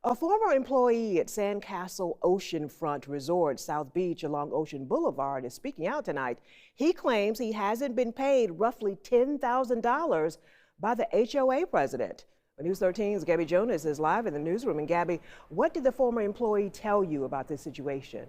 A former employee at Sandcastle Oceanfront Resort, South Beach along Ocean Boulevard, is speaking out tonight. He claims he hasn't been paid roughly $10,000 by the HOA president. News 13's Gabby Jonas is live in the newsroom. And Gabby, what did the former employee tell you about this situation?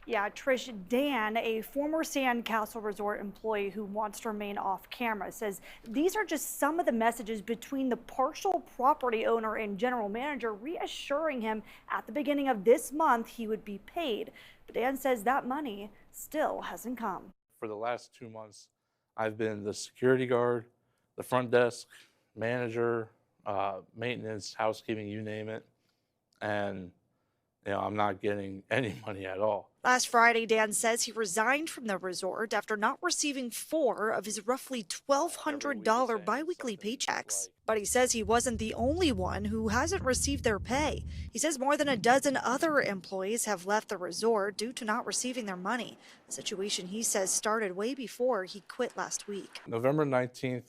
Yeah, Trish, Dan, a former Sandcastle Resort employee who wants to remain off camera, says these are just some of the messages between the partial property owner and general manager, reassuring him at the beginning of this month he would be paid. But Dan says that money still hasn't come. For the last 2 months, I've been the security guard, the front desk manager, maintenance, housekeeping, you name it. And I'm not getting any money at all. Last Friday, Dan says he resigned from the resort after not receiving 4 of his roughly $1,200 biweekly paychecks. But he says he wasn't the only one who hasn't received their pay. He says more than a dozen other employees have left the resort due to not receiving their money. A situation he says started way before he quit last week. November 19th,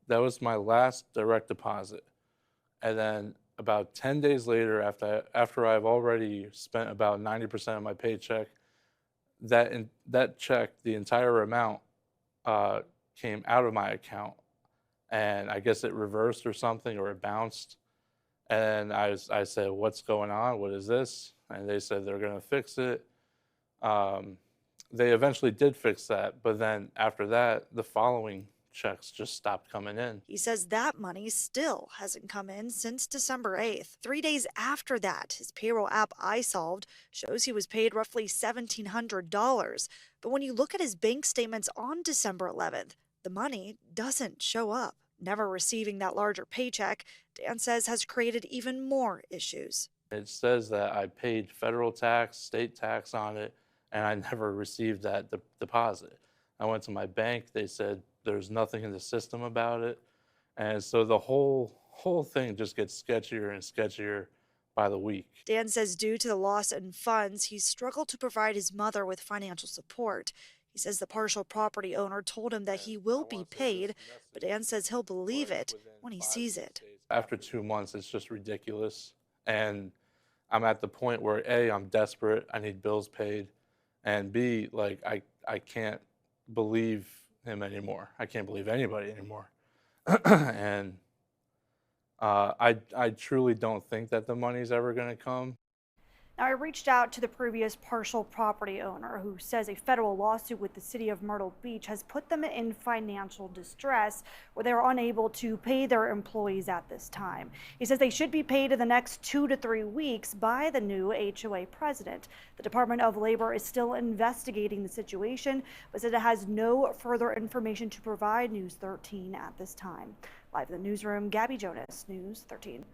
that was my last direct deposit. And then about 10 days later, after I've already spent about 90% of my paycheck, that check, the entire amount, came out of my account, and I guess it reversed or something, or it bounced. And I said, "What's going on? What is this?" And they said they're going to fix it. They eventually did fix that, but then after that, the following checks just stopped coming in. He says that money still hasn't come in since December 8th. 3 days after that, his payroll app iSolved shows he was paid roughly $1,700. But when you look at his bank statements on December 11th, the money doesn't show up. Never receiving that larger paycheck, Dan says, has created even more issues. It says that I paid federal tax, state tax on it, and I never received that deposit. I went to my bank, they said there's nothing in the system about it. And so the whole thing just gets sketchier and sketchier by the week. Dan says due to the loss in funds, he's struggled to provide his mother with financial support. He says the partial property owner told him that he will be paid, but Dan says he'll believe it when he sees it. After 2 months, it's just ridiculous. And I'm at the point where A, I'm desperate, I need bills paid, and B, like I can't believe him anymore. I can't believe anybody anymore. And I truly don't think that the money's ever going to come. Now, I reached out to the previous partial property owner who says a federal lawsuit with the city of Myrtle Beach has put them in financial distress where they're unable to pay their employees at this time. He says they should be paid in the next 2 to 3 weeks by the new HOA president. The Department of Labor is still investigating the situation, but said it has no further information to provide News 13 at this time. Live in the newsroom, Gabby Jonas, News 13.